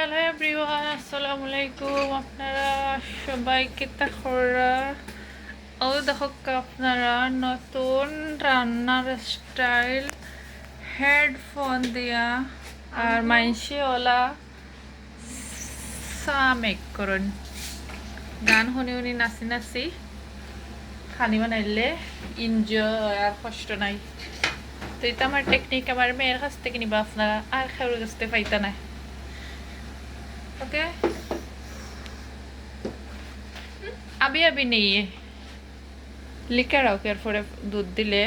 Hello everyone, আসসালামু আলাইকুম। আপনারা সবাই কেতা খরা ও দেখো আপনারা নতুন রান্নার স্টাইল হেডফোন দিয়া আর মাইনসি ওলা চা মেক করুন গান শুনি শুনি নাচি নাচি খানি বানাইলে এনজয় আর কষ্ট নাই। তো এটা আমার টেকনিক, আমার মেয়ের কাছ থেকে নিবা আপনারা, আর খেউর কাছ থেকে পাইতা নাই। ওকে, আবি আবি নেই লিখে রাখো, এরপরে দুধ দিলে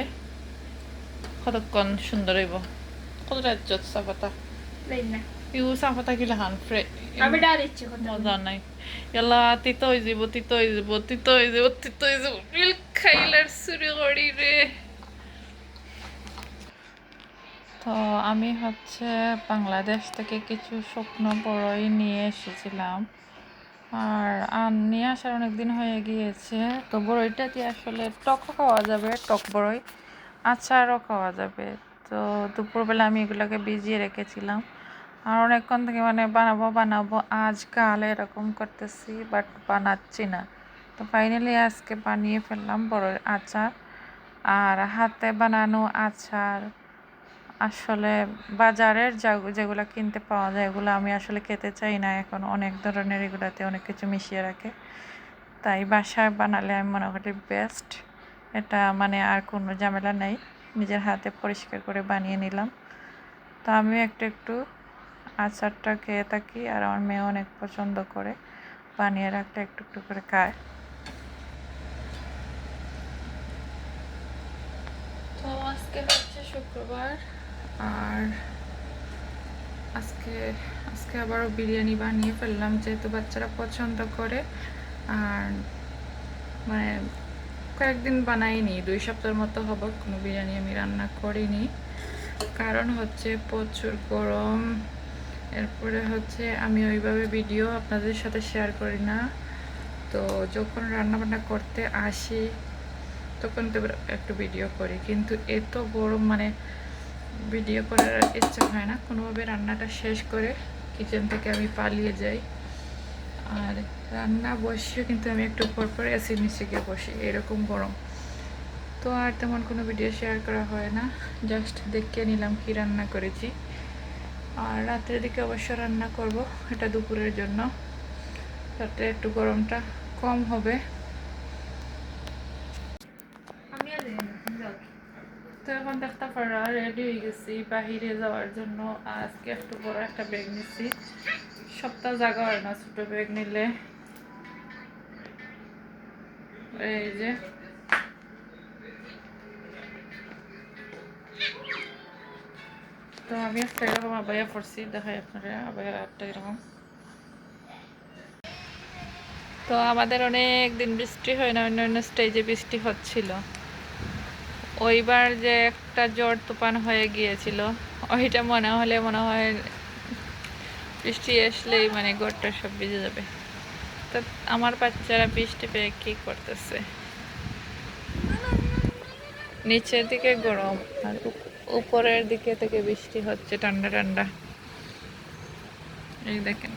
কতক্ষণ সুন্দর হইব। কত রাজ্যত চাপাতা ইউ চাপাতা কিলা খান মজা নাই। এলা তিতো হয়ে যাব, তিতো হয়ে যাব, তিতো হয়ে যাব, তিতো হয়ে যাব, মিল্ক খাইলার চুরি করি রে। তো আমি বাংলাদেশ থেকে কিছু শুকনো বড়ই নিয়ে এসেছিলাম, আর নিয়ে আসার অনেকদিন হয়ে গিয়েছে। তো বড়ইটা দিয়ে আসলে টকও খাওয়া যাবে, টক বড়ই, আচারও খাওয়া যাবে। তো দুপুরবেলা আমি এগুলোকে ভিজিয়ে রেখেছিলাম, আর অনেকক্ষণ থেকে বানাবো বানাবো আজকাল এরকম করতেছি, বাট বানাচ্ছি না। তো ফাইনালি আজকে বানিয়ে ফেললাম বড়ইর আচার। আর হাতে বানানো আচার আসলে বাজারের যেগুলো কিনতে পাওয়া যায় এগুলো আমি আসলে খেতে চাই না। এখন অনেক ধরনের এগুলাতে অনেক কিছু মিশিয়ে রাখে, তাই বাসায় বানালে আমি মনে করি বেস্ট। এটা আর কোনো ঝামেলা নেই, নিজের হাতে পরিষ্কার করে বানিয়ে নিলাম। তো আমিও একটু একটু আচারটা খেয়ে থাকি, আর আমার মেয়ে অনেক পছন্দ করে, বানিয়ে রাখলে একটু একটু করে খায়। তো আজকে শুক্রবার, আর আজকে আবারও বিরিয়ানি বানিয়ে ফেললাম, যেহেতু বাচ্চারা পছন্দ করে। আর কয়েকদিন বানাইনি, 2 সপ্তাহের মতো হবে কোনো বিরিয়ানি আমি রান্না করিনি। কারণ প্রচুর গরম, এরপরে আমি ওইভাবে ভিডিও আপনাদের সাথে শেয়ার করি না। তো যখন রান্না বান্না করতে আসি তখন তো একটু ভিডিও করি, কিন্তু এত গরম ভিডিও করার ইচ্ছা হয় না। কোনোভাবে রান্নাটা শেষ করে কিচেন থেকে আমি পালিয়ে যাই, আর রান্না বসে কিন্তু আমি একটু পর এসির নিচে গিয়ে বসি, এরকম গরম। তো আর তেমন কোনো ভিডিও শেয়ার করা হয় না, জাস্ট দেখিয়ে নিলাম কি রান্না করেছি। আর রাতের দিকে অবশ্য রান্না করব, এটা দুপুরের জন্য, যাতে একটু গরমটা কম হবে। তো এখন দেখতে পারা রেডি হয়ে গেছি বাহিরে যাওয়ার জন্য। আজকে একটু বড় একটা ব্যাগ নিচ্ছি, সপ্তাহ জায়গা হয় না ছোট ব্যাগ নিলে। এই যে তো আমি একটা এরকম আবাইয়া পড়ছি, দেখাই আপনারা আবাইয়া একটা এরকম। তো আমাদের অনেক দিন বৃষ্টি হয় না, অন্য স্টেজে বৃষ্টি হচ্ছিল। ওইবার যে একটা ঝড় তুফান হয়ে গিয়েছিল, ওইটা মনে হয় বৃষ্টি আসলেই ঘরটা সব ভিজে যাবে। তো আমার বাচ্চারা বৃষ্টি পেয়ে কি করতেছে, নিচের দিকে গরম আর উপরের দিকে থেকে বৃষ্টি হচ্ছে ঠান্ডা ঠান্ডা। এই দেখেন,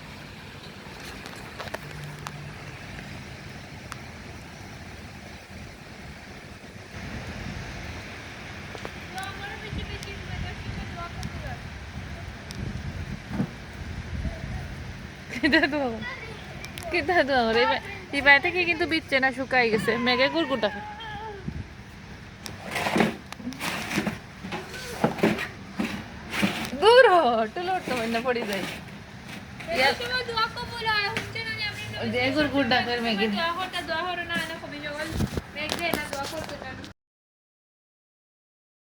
এই বাড়ি থেকে কিন্তু বিচ্ছে না, শুকাই গেছে, মেঘে গুড়গুড়টা দূর হটলো পড়ে যায় গুড়গুড় ডাকের মেঘে।